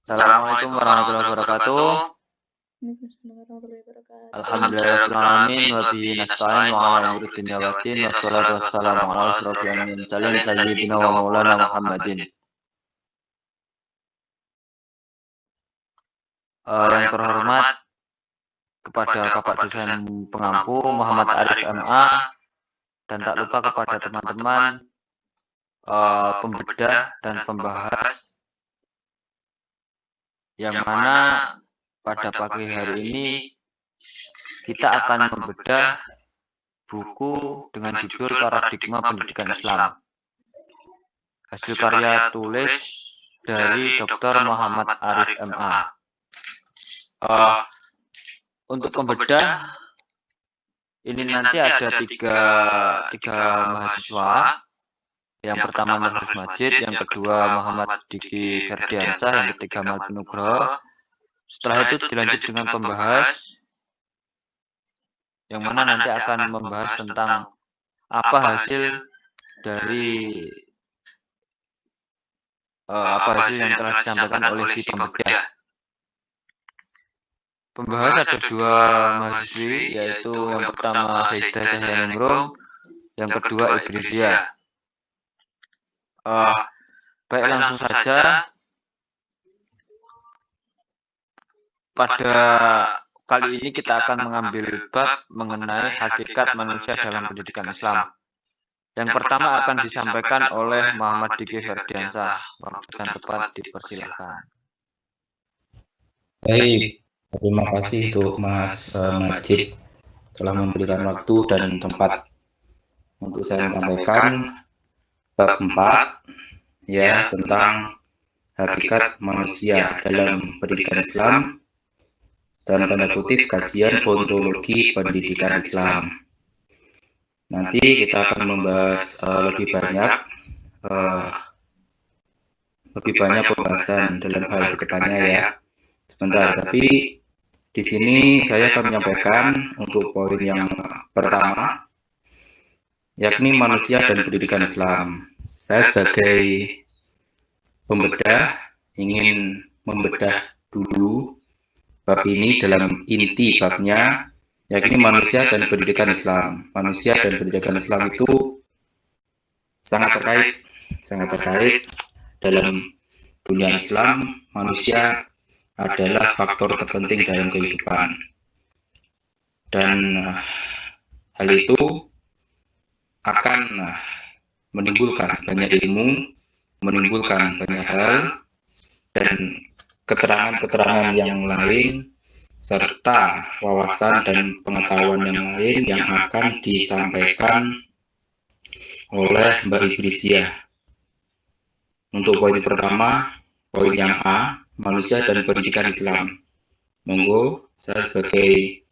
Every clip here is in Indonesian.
Assalamualaikum warahmatullahi wabarakatuh. Alhamdulillahirabbil alamin wa bihi nasta'in wa ala umuri dunya waddin wassalatu wassalamu ala asyrofil anbiya'i wal mursalin sayyidina wa maulana Muhammadin. Yang terhormat kepada Bapak dosen pengampu Muhammad Arif MA, dan tak lupa kepada teman-teman pembedah dan pembahas yang mana pada pagi hari ini kita akan membedah buku dengan judul Paradigma Pendidikan Islam, hasil karya tulis dari Dr. Muhammad Arif MA. Untuk pembedah ini nanti ada tiga mahasiswa. Yang pertama Nurhus Majid, yang kedua Muhammad Diki Ferdiansyah, yang ketiga Malbi Nugroho. Setelah itu dilanjut dengan pembahas yang mana nanti akan membahas tentang apa hasil dari yang telah disampaikan oleh si pembedah. Pembahas ada dua mahasiswi, yaitu yang pertama Sayyidah Cahyaningrum, yang kedua Ibrizia. Baik, langsung saja. Pada kali ini kita akan mengambil bab mengenai hakikat manusia dalam pendidikan Islam. Yang pertama akan disampaikan oleh Muhammad Diki Ferdiansyah. Waktu dan tempat dipersilahkan. Baik, terima kasih untuk Mas Majid telah memberikan waktu dan tempat untuk saya menyampaikan bab 4 ya tentang hakikat manusia dalam pendidikan Islam dan tanda kutip kajian ontologi pendidikan Islam. Nanti kita akan membahas lebih banyak pembahasan dalam hal kedepannya ya. Sebentar, tapi di sini saya akan menyampaikan untuk poin yang pertama, yakni manusia dan pendidikan Islam. Saya sebagai pembedah ingin membedah dulu bab ini dalam inti babnya, yakni manusia dan pendidikan Islam. Manusia dan pendidikan Islam itu sangat terkait dalam dunia Islam. Manusia adalah faktor terpenting dalam kehidupan, dan hal itu akan menimbulkan banyak ilmu, menimbulkan banyak hal dan keterangan-keterangan yang lain serta wawasan dan pengetahuan yang lain yang akan disampaikan oleh Mbak Ibrizia. Untuk poin pertama, poin yang A, manusia dan pendidikan Islam. Monggo saya sebagai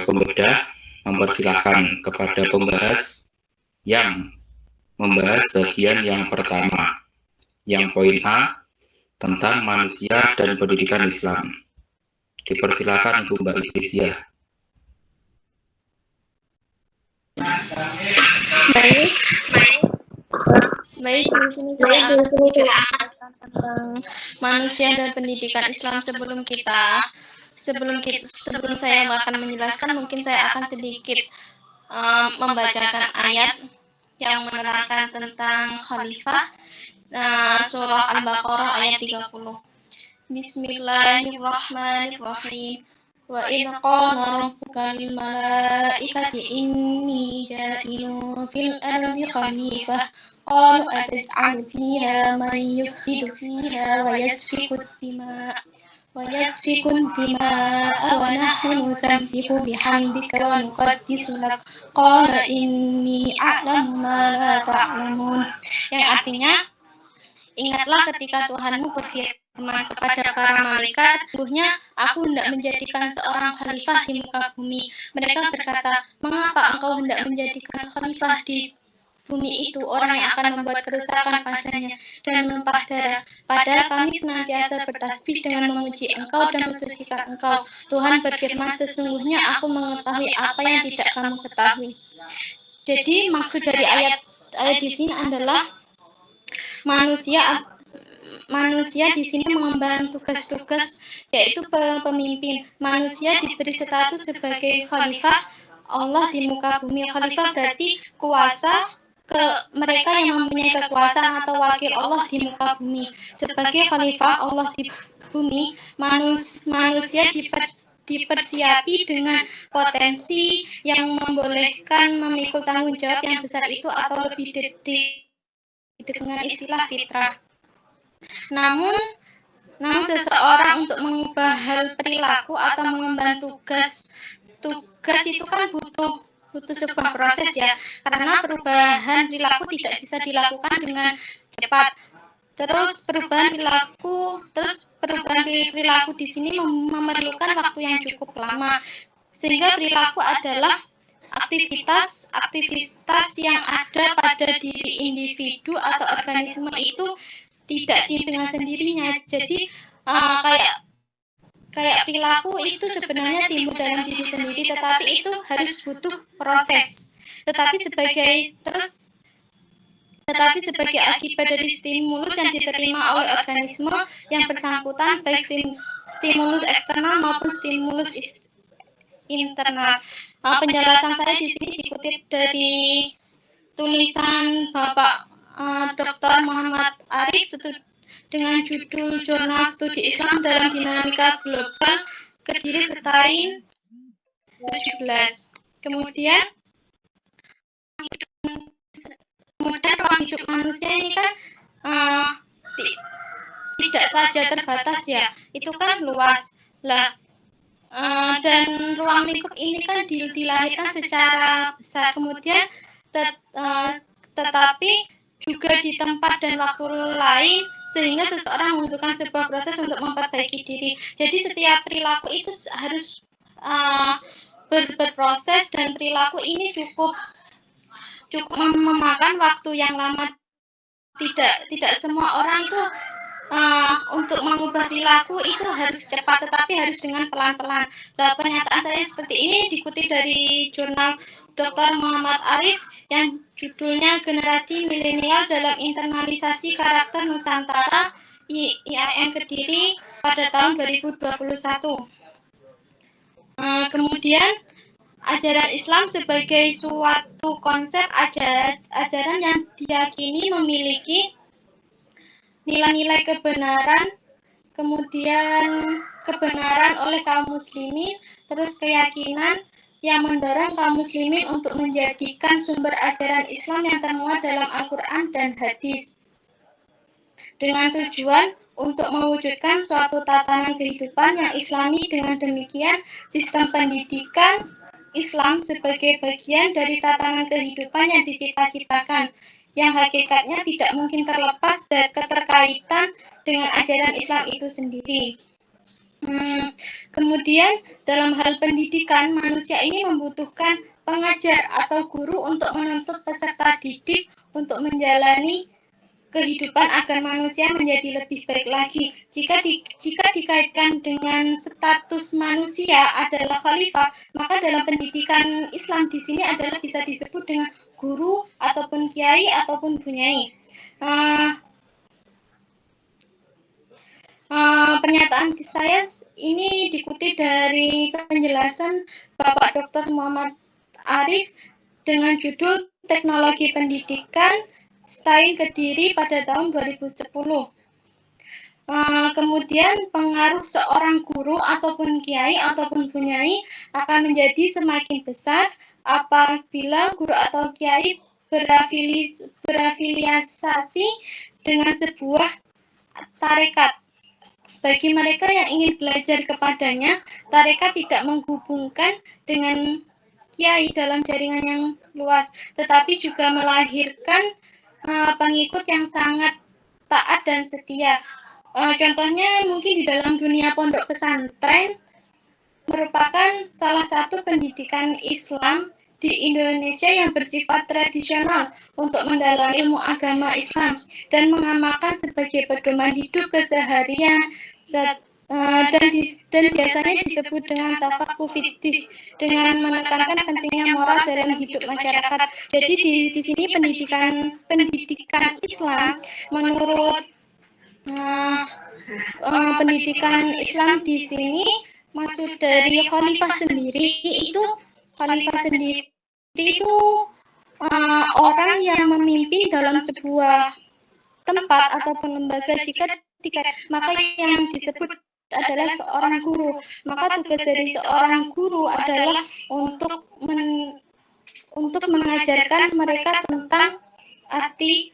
pembedah mempersilahkan kepada pembahas yang membahas bagian yang pertama, yang poin A tentang manusia dan pendidikan Islam. Dipersilakan untuk Mbak Ibrizia. Baik, di sini saya akan menjelaskan tentang manusia dan pendidikan Islam. Sebelum saya akan menjelaskan, mungkin saya akan sedikit membacakan ayat yang menerangkan tentang khalifah. Surah Al-Baqarah ayat 30. Bismillahirrahmanirrahim. Wa idh qala rabbuka lil malaikati inni ja'ilun fil ardi khalifah qalu ataj'alu fiha man yufsidu fiha wa yasfiku ad-dima'a wa nahnu nusabbihu bihamdika wa nuqaddisu lak qala inni a'lamu ma la ta'lamun. Yang artinya, ingatlah ketika Tuhanmu berfirman kepada para malaikat, sesungguhnya aku hendak menjadikan seorang khalifah di muka bumi. Mereka berkata, mengapa engkau hendak menjadikan khalifah di bumi itu orang yang akan membuat kerusakan padanya dan menumpah darah? Padahal kami senantiasa bertasbih dengan memuji engkau dan mensucikan engkau. Tuhan berfirman, sesungguhnya aku mengetahui apa yang tidak kamu ketahui. Jadi maksud dari ayat di sini adalah manusia manusia di sini mengemban tugas-tugas yaitu pemimpin. Manusia diberi status sebagai khalifah Allah di muka bumi. Khalifah berarti kuasa mereka yang mempunyai kekuasaan atau wakil Allah di muka bumi. Sebagai khalifah Allah di bumi, manusia dipersiapi dengan potensi yang membolehkan memikul tanggung jawab yang besar itu atau lebih dengan istilah fitrah. Namun seseorang untuk mengubah hal perilaku atau mengemban tugas itu kan butuh sebuah proses ya, karena perubahan perilaku tidak bisa dilakukan dengan cepat. Terus perubahan perilaku di sini memerlukan waktu yang cukup lama, sehingga perilaku adalah aktivitas yang ada pada diri individu atau organisme itu tidak dengan sendirinya. Jadi kayak perilaku itu sebenarnya timbul dalam diri sendiri, tetapi itu harus butuh proses. Tetapi sebagai akibat dari stimulus yang diterima oleh organisme yang bersangkutan, baik stimulus eksternal maupun stimulus internal. Penjelasan saya di sini dikutip dari tulisan Bapak Dr. Muhammad Arif dengan judul Jurnal Studi Islam dalam Dinamika Global, Kediri Setahun 17. Kemudian ruang hidup manusia ini kan tidak saja terbatas ya, itu kan luas lah. Dan ruang lingkup ini kan dilahirkan secara besar, kemudian tetapi juga di tempat dan waktu lain, sehingga seseorang membutuhkan sebuah proses untuk memperbaiki diri. Jadi setiap perilaku itu harus berproses, dan perilaku ini cukup memakan waktu yang lama. Tidak semua orang itu untuk mengubah perilaku itu harus cepat, tetapi harus dengan pelan-pelan. Nah, pernyataan saya seperti ini dikutip dari jurnal Dr. Muhammad Arif yang judulnya Generasi Milenial dalam Internalisasi Karakter Nusantara IAIN Kediri pada tahun 2021. Kemudian ajaran Islam sebagai suatu konsep ajaran yang diyakini memiliki nilai-nilai kebenaran, kemudian kebenaran oleh kaum muslimin, terus keyakinan yang mendorong kaum muslimin untuk menjadikan sumber ajaran Islam yang termuat dalam Al-Quran dan hadis, dengan tujuan untuk mewujudkan suatu tatanan kehidupan yang islami. Dengan demikian, sistem pendidikan Islam sebagai bagian dari tatanan kehidupan yang dicipta-ciptakan, yang hakikatnya tidak mungkin terlepas dari keterkaitan dengan ajaran Islam itu sendiri. Kemudian dalam hal pendidikan, manusia ini membutuhkan pengajar atau guru untuk menuntut peserta didik untuk menjalani kehidupan agar manusia menjadi lebih baik lagi. Jika dikaitkan dengan status manusia adalah khalifah, maka dalam pendidikan Islam di sini adalah bisa disebut dengan guru ataupun kiai ataupun bunyai. Pernyataan saya ini dikutip dari penjelasan Bapak Dr. Muhammad Arif dengan judul Teknologi Pendidikan STAIN Kediri pada tahun 2010. Kemudian pengaruh seorang guru ataupun kiai ataupun bunyai akan menjadi semakin besar apabila guru atau kiai berafiliasi dengan sebuah tarekat. Bagi mereka yang ingin belajar kepadanya, tarekat tidak menghubungkan dengan kiai dalam jaringan yang luas, tetapi juga melahirkan pengikut yang sangat taat dan setia. Contohnya mungkin di dalam dunia pondok pesantren merupakan salah satu pendidikan Islam di Indonesia yang bersifat tradisional untuk mendalami ilmu agama Islam dan mengamalkan sebagai pedoman hidup keseharian, dan biasanya disebut dengan tafaqquh fiddin, dengan menekankan pentingnya moral dalam hidup masyarakat. Jadi di sini pendidikan Islam menurut pendidikan Islam di sini maksud dari khalifah sendiri itu orang yang memimpin dalam sebuah tempat ataupun lembaga. Jika maka yang disebut adalah seorang guru. Maka tugas dari seorang guru adalah untuk mengajarkan mereka tentang arti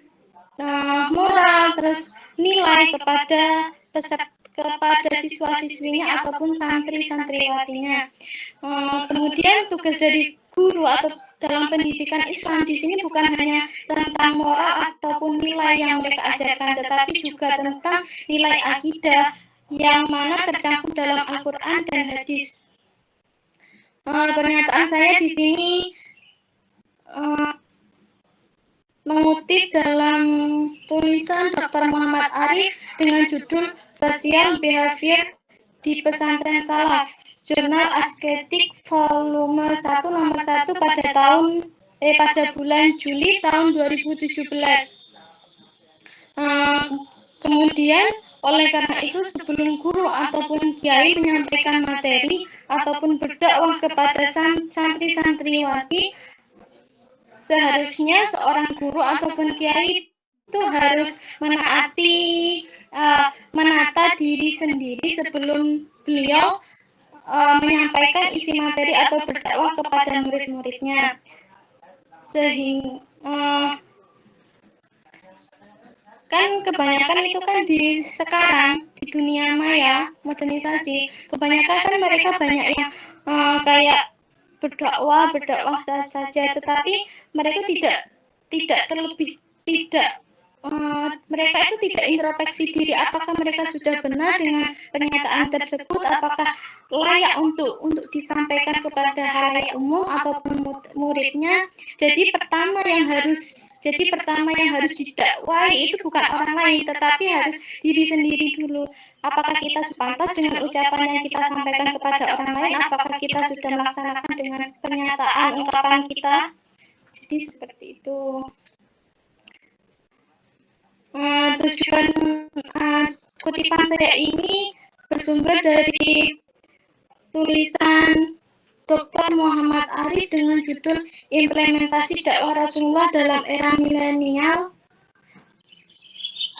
moral, terus nilai kepada siswa-siswinya ataupun santri-santriwatinya. Kemudian tugas dari guru atau dalam pendidikan Islam di sini bukan hanya tentang moral ataupun nilai yang mereka ajarkan, tetapi juga tentang nilai akidah yang mana tercantum dalam Al-Quran dan hadis. Pernyataan saya di sini mengutip dalam tulisan Dr. Muhammad Arif dengan judul Social Behavior di Pesantren Salaf, Jurnal Asketik volume 1 nomor 1 pada bulan Juli tahun 2017. Kemudian oleh karena itu sebelum guru ataupun kiai menyampaikan materi ataupun berdakwah kepada santri-santriwati, seharusnya seorang guru ataupun kiai itu harus menata diri sendiri sebelum beliau menyampaikan isi materi atau berdakwah kepada murid-muridnya. Sehingga kan kebanyakan itu kan di sekarang di dunia maya modernisasi, kebanyakan kan mereka banyak yang kayak berdakwah saja, tetapi mereka mereka itu tidak introspeksi diri, apakah mereka sudah benar dengan pernyataan tersebut, apakah layak untuk disampaikan kepada halayak umum ataupun muridnya. Jadi pertama yang harus didakwai itu bukan orang lain, tetapi harus diri sendiri dulu. Apakah kita sepantas dengan ucapan yang kita sampaikan kepada orang lain? Apakah kita sudah melaksanakan dengan pernyataan ungkapan kita? Jadi seperti itu. Tujuan kutipan saya ini bersumber dari tulisan Dr. Muhammad Arif dengan judul Implementasi Dakwah Rasulullah dalam Era Milenial,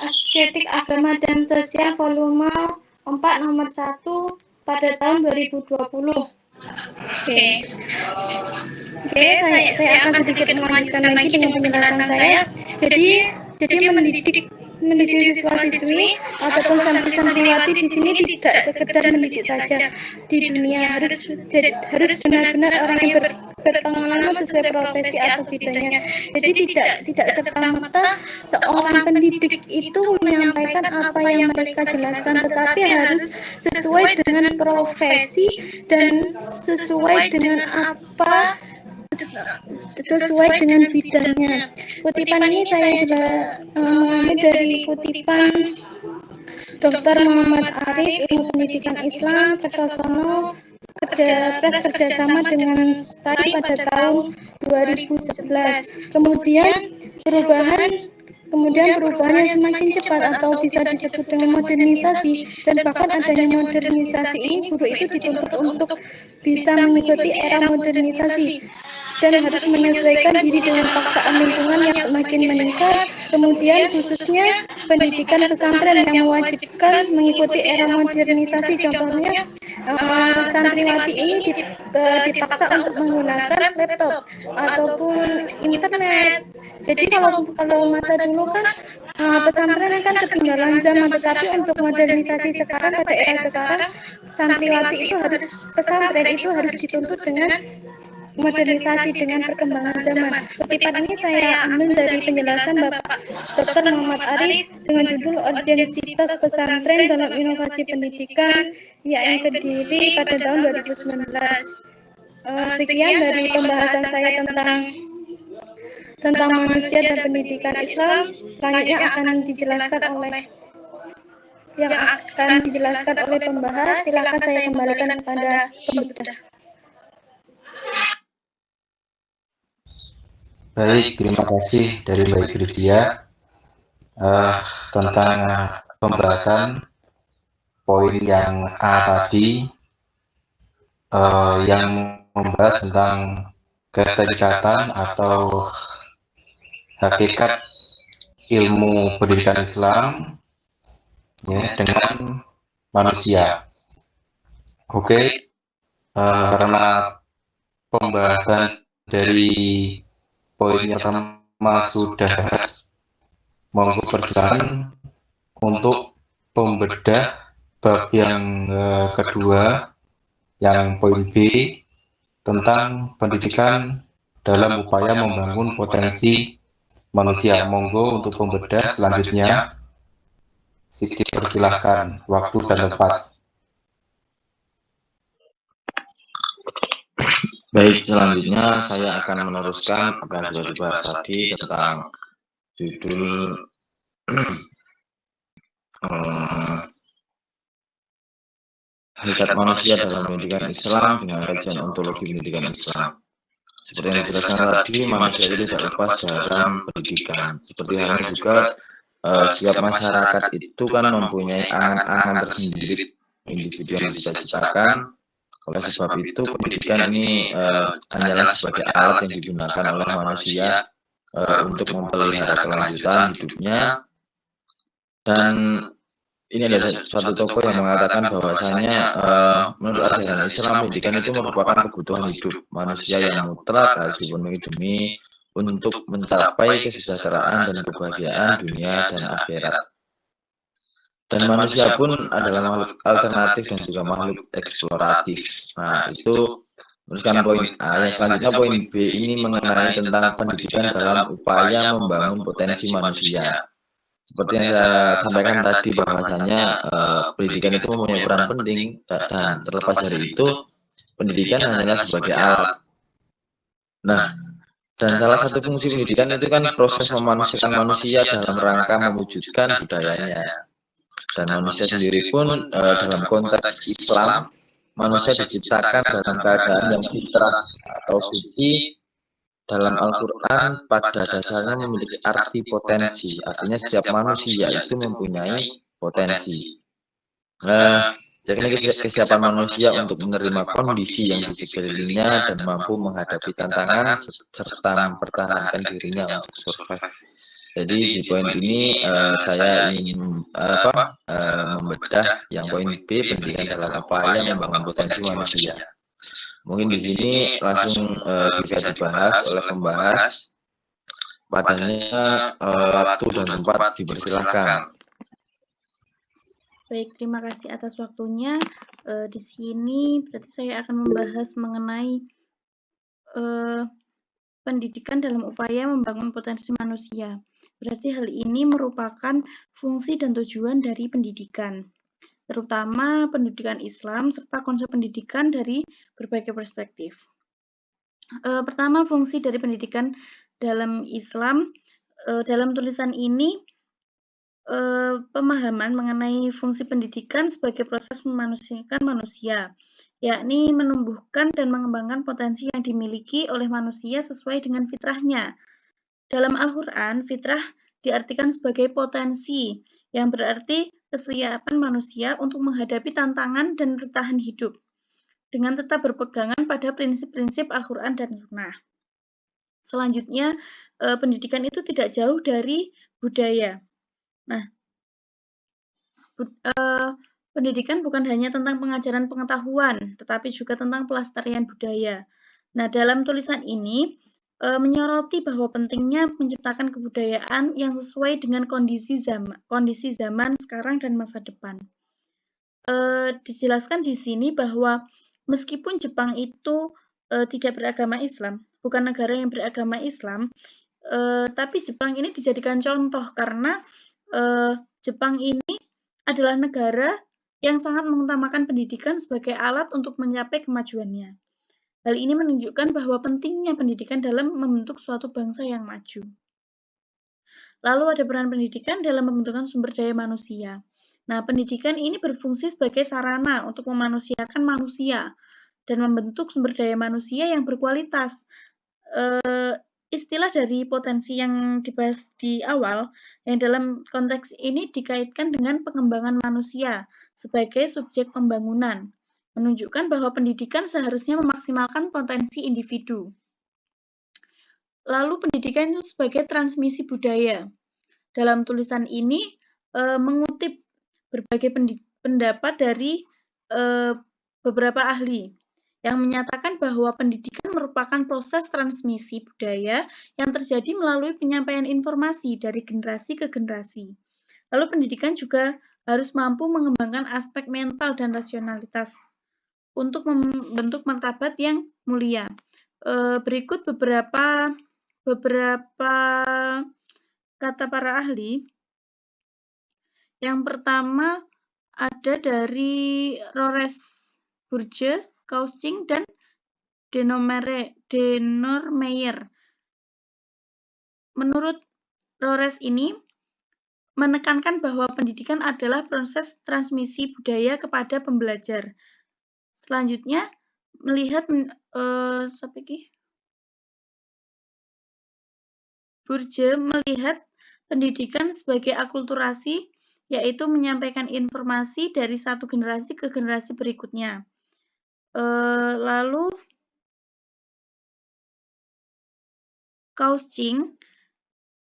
Asketik Agama dan Sosial volume 4 nomor 1 pada tahun 2020. Oke, saya akan sedikit melanjutkan lagi dengan penjelasan saya. Jadi mendidik siswa-siswi ataupun santri-santriwati di sini tidak sekedar mendidik saja di dunia, harus benar-benar orang yang berpengalaman sesuai profesi atau bidangnya. Jadi tidak serta-merta seorang pendidik itu menyampaikan apa yang mereka jelaskan, tetapi harus sesuai dengan profesi dan sesuai dengan bidangnya. Kutipan ini saya mengambil dari kutipan Dr. Muhammad Arif, Ilmu Pendidikan Islam, Kertosono, kerjasama dengan STAI pada tahun 2011. Kemudian perubahannya semakin cepat atau bisa disebut dengan modernisasi, dan bahkan adanya modernisasi ini guru itu dituntut untuk bisa mengikuti era modernisasi dan harus menyesuaikan diri dengan paksaan lingkungan yang semakin meningkat. Kemudian khususnya pendidikan pesantren yang mewajibkan mengikuti era modernisasi. Contohnya santriwati ini dipaksa untuk menggunakan laptop ataupun internet. Jadi kalau masa dulu kan pesantren kan ketinggalan zaman, tetapi untuk modernisasi sekarang pada era sekarang santriwati itu pesantren itu harus dituntut dengan modernisasi dengan perkembangan zaman. Kutipan ini saya ambil dari penjelasan Bapak Dr. Muhammad Arif dengan judul Ordensitas Pesantren dalam Inovasi Pendidikan yang terdiri pada tahun 2019. Sekian dari pembahasan saya tentang manusia dan pendidikan Islam. Selanjutnya akan dijelaskan oleh pembahas. Silakan saya kembalikan kepada pembedah. Baik, terima kasih dari Mbak Grizia tentang pembahasan poin yang A tadi, yang membahas tentang keterikatan atau hakikat ilmu pendidikan Islam ya, dengan manusia. Oke, karena pembahasan dari poin yang pertama sudah monggo persilakan untuk pembedah bab yang kedua, yang poin B tentang pendidikan dalam upaya membangun potensi manusia. Monggo untuk pembedah selanjutnya, dipersilahkan waktu dan tempat. Baik, selanjutnya saya akan meneruskan apa yang sudah dibahas tadi tentang judul hakikat manusia dalam pendidikan Islam dengan kajian ontologi pendidikan Islam. Seperti yang dijelaskan tadi, manusia itu tidak lepas dalam pendidikan. Seperti halnya juga setiap masyarakat itu kan mempunyai angan-angan tersendiri, individu yang dicita-citakan. Oleh sebab itu, pendidikan ini hanyalah sebagai alat yang digunakan oleh manusia untuk memelihara kelanjutan hidupnya. Dan ini ada suatu tokoh yang mengatakan bahwasanya menurut ajaran Islam, pendidikan itu merupakan kebutuhan hidup manusia yang mutlak harus dipenuhi demi untuk mencapai kesejahteraan dan kebahagiaan dunia dan akhirat. Dan manusia pun adalah makhluk alternatif dan juga makhluk eksploratif. Nah, itu meneruskan poin A. Yang selanjutnya poin B ini mengenai tentang pendidikan dalam upaya membangun potensi manusia. Seperti yang saya sampaikan tadi bahwasanya pendidikan itu mempunyai peran penting, dan terlepas dari itu pendidikan hanyalah sebagai alat. Nah, dan salah satu fungsi pendidikan itu kan proses memanusiakan manusia dalam rangka mewujudkan budayanya. Dan manusia sendiri pun dalam konteks Islam, manusia diciptakan dalam keadaan yang fitrah atau suci. Dalam Al-Quran pada dasarnya memiliki arti potensi, artinya setiap manusia itu mempunyai potensi. Jadi kesiapan manusia untuk menerima kondisi yang di sekelilingnya dan mampu menghadapi tantangan serta mempertahankan dirinya untuk survive. Jadi di poin ini saya ingin membedah yang poin B, pendidikan dalam upaya membangun potensi manusia. Mungkin di sini langsung bisa dibahas oleh pembahas. Padanya waktu dan tempat dipersilakan. Baik, terima kasih atas waktunya. Di sini berarti saya akan membahas mengenai pendidikan dalam upaya membangun potensi manusia. Berarti hal ini merupakan fungsi dan tujuan dari pendidikan, terutama pendidikan Islam serta konsep pendidikan dari berbagai perspektif. Pertama, fungsi dari pendidikan dalam Islam. Dalam tulisan ini, pemahaman mengenai fungsi pendidikan sebagai proses memanusiakan manusia, yakni menumbuhkan dan mengembangkan potensi yang dimiliki oleh manusia sesuai dengan fitrahnya. Dalam Al-Quran, fitrah diartikan sebagai potensi, yang berarti kesiapan manusia untuk menghadapi tantangan dan bertahan hidup, dengan tetap berpegangan pada prinsip-prinsip Al-Quran dan Sunnah. Selanjutnya, pendidikan itu tidak jauh dari budaya. Nah, pendidikan bukan hanya tentang pengajaran pengetahuan, tetapi juga tentang pelestarian budaya. Nah, dalam tulisan ini menyoroti bahwa pentingnya menciptakan kebudayaan yang sesuai dengan kondisi zaman sekarang dan masa depan. Dijelaskan di sini bahwa meskipun Jepang itu tidak beragama Islam, bukan negara yang beragama Islam, tapi Jepang ini dijadikan contoh karena Jepang ini adalah negara yang sangat mengutamakan pendidikan sebagai alat untuk mencapai kemajuannya. Hal ini menunjukkan bahwa pentingnya pendidikan dalam membentuk suatu bangsa yang maju. Lalu ada peran pendidikan dalam pembentukan sumber daya manusia. Nah, pendidikan ini berfungsi sebagai sarana untuk memanusiakan manusia dan membentuk sumber daya manusia yang berkualitas. istilah dari potensi yang dibahas di awal, yang dalam konteks ini dikaitkan dengan pengembangan manusia sebagai subjek pembangunan, menunjukkan bahwa pendidikan seharusnya memaksimalkan potensi individu. Lalu pendidikan itu sebagai transmisi budaya. Dalam tulisan ini mengutip berbagai pendapat dari beberapa ahli yang menyatakan bahwa pendidikan merupakan proses transmisi budaya yang terjadi melalui penyampaian informasi dari generasi ke generasi. Lalu pendidikan juga harus mampu mengembangkan aspek mental dan rasionalitas untuk membentuk martabat yang mulia. Berikut beberapa kata para ahli. Yang pertama ada dari Rores Burge, Kausing, dan Denormeyer. Menurut Rores ini menekankan bahwa pendidikan adalah proses transmisi budaya kepada pembelajar. Selanjutnya melihat Burge melihat pendidikan sebagai akulturasi, yaitu menyampaikan informasi dari satu generasi ke generasi berikutnya. Lalu Kausing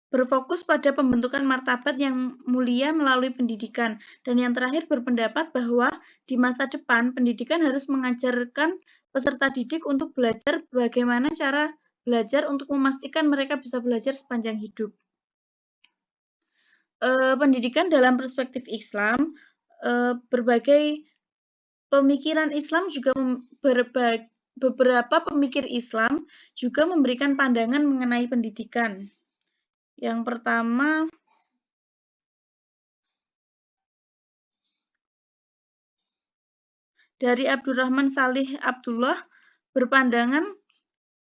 berfokus pada pembentukan martabat yang mulia melalui pendidikan, dan yang terakhir berpendapat bahwa di masa depan pendidikan harus mengajarkan peserta didik untuk belajar bagaimana cara belajar untuk memastikan mereka bisa belajar sepanjang hidup. Pendidikan dalam perspektif Islam, berbagai pemikiran Islam juga beberapa pemikir Islam juga memberikan pandangan mengenai pendidikan. Yang pertama, dari Abdurrahman Salih Abdullah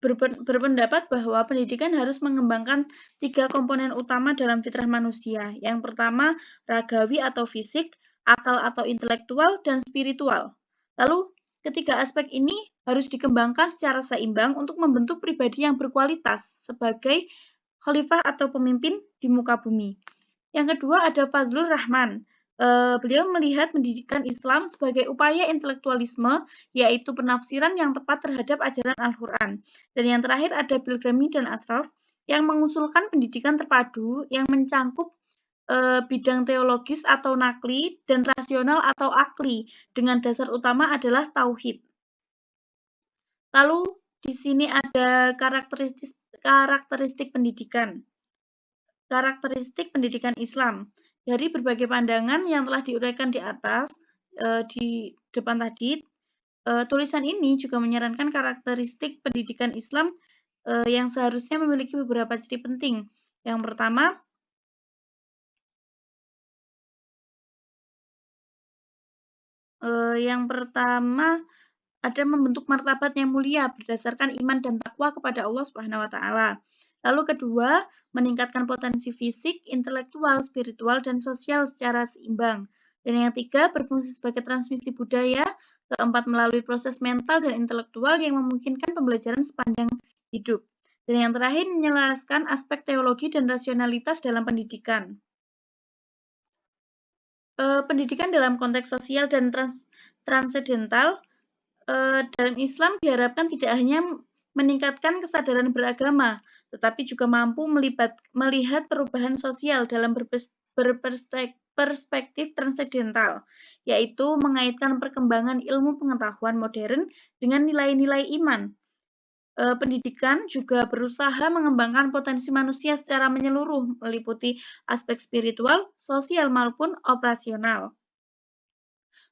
berpendapat bahwa pendidikan harus mengembangkan 3 komponen utama dalam fitrah manusia. Yang pertama, ragawi atau fisik, akal atau intelektual, dan spiritual. Lalu, ketiga aspek ini harus dikembangkan secara seimbang untuk membentuk pribadi yang berkualitas sebagai khalifah atau pemimpin di muka bumi. Yang kedua ada Fazlur Rahman. Beliau melihat pendidikan Islam sebagai upaya intelektualisme, yaitu penafsiran yang tepat terhadap ajaran Al-Quran. Dan yang terakhir ada Bilgrami dan Ashraf, yang mengusulkan pendidikan terpadu yang mencangkup bidang teologis atau nakli dan rasional atau akli, dengan dasar utama adalah tauhid. Lalu di sini ada karakteristik pendidikan. Karakteristik pendidikan Islam. Dari berbagai pandangan yang telah diuraikan di atas, di depan tadi, tulisan ini juga menyarankan karakteristik pendidikan Islam yang seharusnya memiliki beberapa ciri penting. Yang pertama ada membentuk martabat yang mulia berdasarkan iman dan takwa kepada Allah Subhanahu wa taala. Lalu kedua, meningkatkan potensi fisik, intelektual, spiritual, dan sosial secara seimbang. Dan yang ketiga, berfungsi sebagai transmisi budaya. Keempat, melalui proses mental dan intelektual yang memungkinkan pembelajaran sepanjang hidup. Dan yang terakhir, menyelaraskan aspek teologi dan rasionalitas dalam pendidikan. Pendidikan dalam konteks sosial dan transendental dalam Islam diharapkan tidak hanya meningkatkan kesadaran beragama, tetapi juga mampu melihat perubahan sosial dalam perspektif transendental, yaitu mengaitkan perkembangan ilmu pengetahuan modern dengan nilai-nilai iman. Pendidikan juga berusaha mengembangkan potensi manusia secara menyeluruh, meliputi aspek spiritual, sosial, maupun operasional.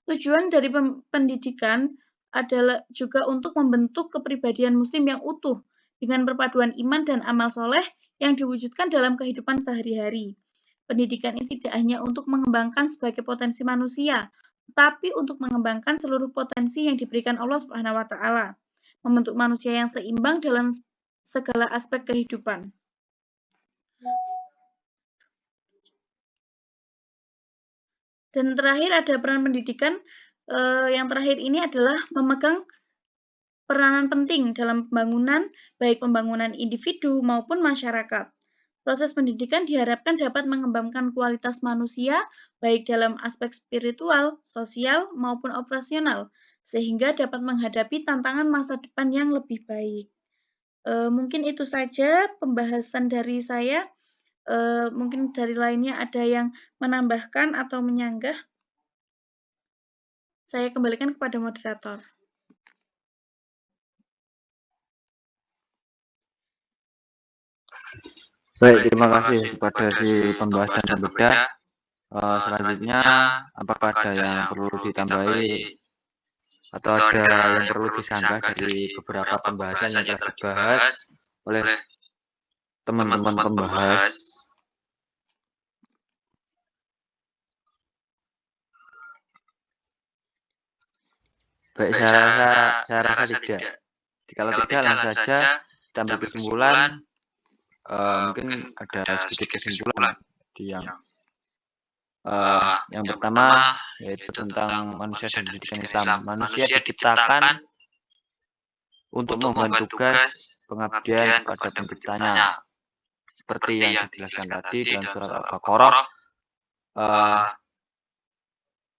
Tujuan dari pendidikan adalah juga untuk membentuk kepribadian Muslim yang utuh dengan perpaduan iman dan amal soleh yang diwujudkan dalam kehidupan sehari-hari. Pendidikan ini tidak hanya untuk mengembangkan sebagai potensi manusia, tetapi untuk mengembangkan seluruh potensi yang diberikan Allah Subhanahu wa taala, membentuk manusia yang seimbang dalam segala aspek kehidupan. Dan terakhir ada peran pendidikan. Yang terakhir ini adalah memegang peranan penting dalam pembangunan, baik pembangunan individu maupun masyarakat. Proses pendidikan diharapkan dapat mengembangkan kualitas manusia, baik dalam aspek spiritual, sosial, maupun operasional, sehingga dapat menghadapi tantangan masa depan yang lebih baik. Mungkin itu saja pembahasan dari saya. Mungkin dari lainnya ada yang menambahkan atau menyanggah. Saya kembalikan kepada moderator. Baik, terima kasih kepada si pembahas dan pembeda. Selanjutnya, apakah ada yang perlu ditambahi atau ada yang perlu disanggah dari beberapa pembahasan yang telah dibahas oleh teman-teman pembahas? Baik, saya rasa tidak. Jikalau tidak, langsung saja kita ambil kesimpulan. Mungkin ada sedikit kesimpulan di yang pertama, yaitu tentang manusia dan pendidikan Islam. Manusia diciptakan untuk membantu tugas pengabdian kepada penciptanya, seperti yang dijelaskan tadi dalam surat Al-Baqarah.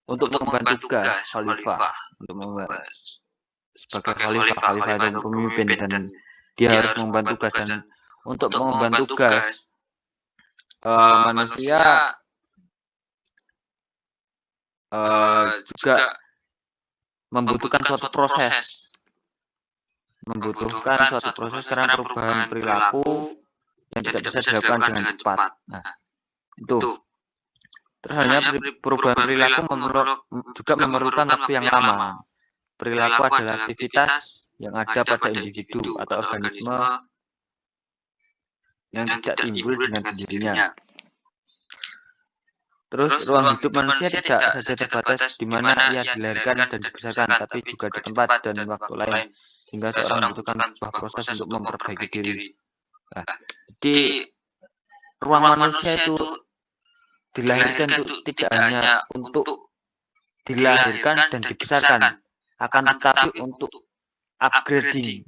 Untuk membantu tugas khalifah, sebagai khalifah dan pemimpin, dan dia harus membantu tugas, dan untuk membantu tugas manusia juga membutuhkan suatu proses, karena perubahan perilaku yang tidak bisa dilakukan dengan cepat. Nah, itu. Terus hanya perubahan perilaku juga memerlukan waktu yang lama. Perilaku adalah aktivitas yang ada pada individu atau organisme yang tidak timbul dengan sendirinya. Terus ruang hidup manusia tidak saja terbatas di mana ia dilahirkan dan dibesarkan, tapi juga di tempat dan waktu lain, sehingga seorang membutuhkan sebuah proses untuk memperbaiki diri. Nah, jadi ruang manusia itu dilahirkan itu tidak hanya untuk dilahirkan dan dibesarkan, akan tetapi untuk upgrading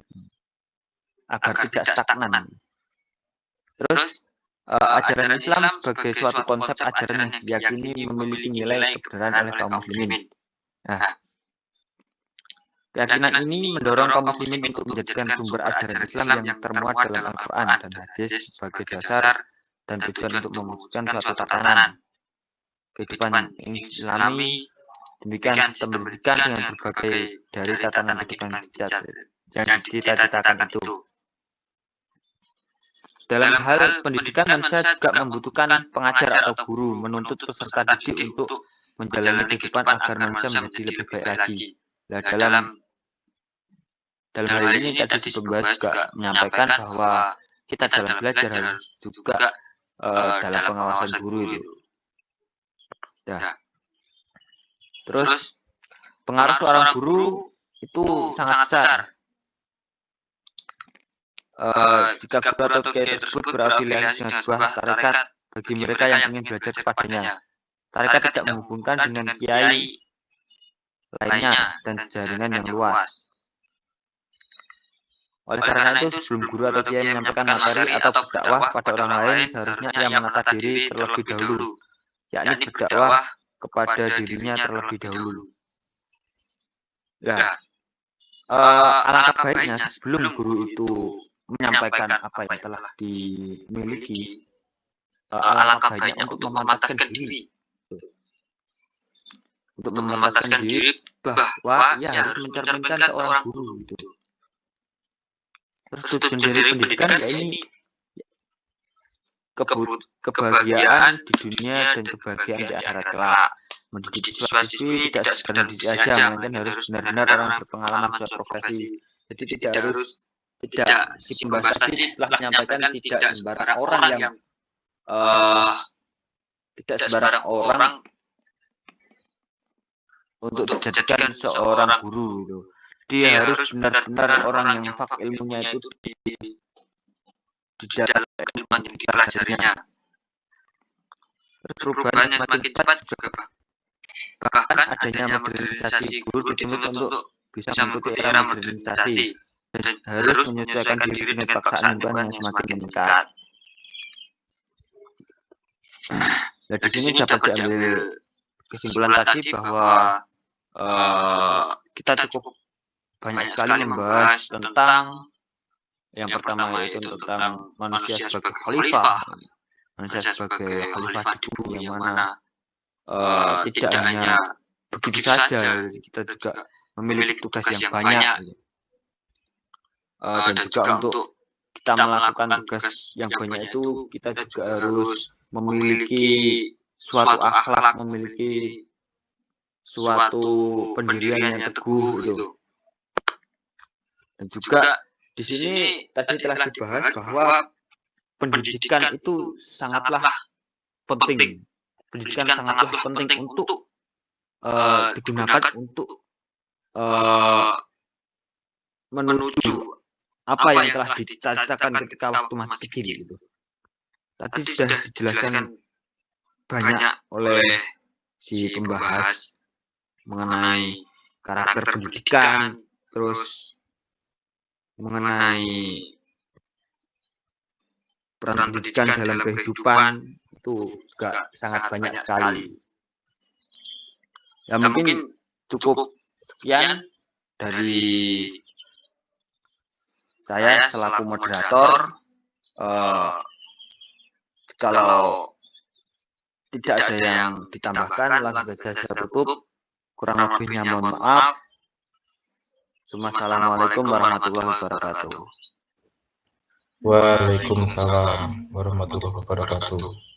agar tidak stagnan. Terus ajaran Islam sebagai suatu konsep ajaran yang diyakini memiliki nilai kebenaran oleh kaum muslimin. Nah, keyakinan ini mendorong kaum muslimin untuk menjadikan sumber ajaran Islam yang termuat dalam Al-Quran dan hadis sebagai dasar dan tujuan untuk mewujudkan suatu tatanan kehidupan Islami. Demikian sistem pendidikan dengan berbagai dari tatanan kehidupan yang dicita-citakan itu. Dalam hal pendidikan, manusia juga membutuhkan pengajar atau guru, menuntut peserta didik untuk menjalani kehidupan agar manusia menjadi lebih baik lagi. Nah, dalam hal ini tadi si pembahas juga menyampaikan bahwa kita dalam belajar harus juga dalam pengawasan guru itu. Nah, terus pengaruh seorang guru itu sangat besar. Jika guru atau kiai tersebut berafiliasi dengan sebuah tarekat, bagi mereka yang ingin belajar kepadanya, tarekat tidak menghubungkan dengan kiai lainnya dan jaringan yang luas. Oleh karena itu, sebelum guru atau kiai menyampaikan materi atau berdakwah pada orang lain, seharusnya ia menata diri terlebih dahulu, yakni berdakwah kepada dirinya terlebih dahulu. Ya, alangkah baiknya sebelum guru itu menyampaikan apa yang telah dimiliki, alangkah baiknya untuk memantaskan diri. Untuk memantaskan diri bahwa ia harus mencerminkan seorang guru itu. Terus tujuan dari pendidikan ya ini kebahagiaan di dunia dan kebahagiaan di akhirat kelak. Mendidik siswa-siswi tidak sekedar mendidik saja, melainkan harus benar-benar orang berpengalaman suatu profesi. Jadi tidak si pembahas tadi telah menyampaikan tidak sembarang orang yang tidak sembarang orang untuk dijadikan seorang guru itu. Dia harus benar-benar orang yang fak ilmunya itu di dalam keilmuan yang dipelajarinya. Terus perubahannya semakin cepat juga bahkan adanya modernisasi guru dituntut untuk bisa mengikuti era modernisasi dan harus menyesuaikan diri dengan paksaan lingkungan yang semakin meningkat. Nah, di sini dapat diambil kesimpulan tadi bahwa kita cukup banyak sekali membahas tentang yang pertama yaitu tentang manusia sebagai khalifah. Manusia sebagai khalifah di bumi yang mana tidak hanya begitu saja, kita juga memiliki tugas yang banyak. Dan juga untuk kita melakukan tugas yang banyak itu kita juga harus memiliki suatu akhlak, memiliki suatu pendirian yang teguh itu. Dan juga di sini tadi telah dibahas bahwa pendidikan itu sangatlah penting. Pendidikan sangatlah penting untuk digunakan untuk menuju apa yang telah dicita-citakan ketika waktu masih kecil gitu. Tadi sudah dijelaskan banyak oleh si pembahas mengenai karakter pendidikan, terus mengenai peran pendidikan dalam kehidupan itu juga sangat banyak sekali. Ya mungkin cukup sekian dari saya selaku moderator. Kalau tidak ada yang ditambahkan, langsung saja saya tutup. Kurang lebihnya mohon maaf. Assalamualaikum warahmatullahi wabarakatuh. Waalaikumsalam warahmatullahi wabarakatuh.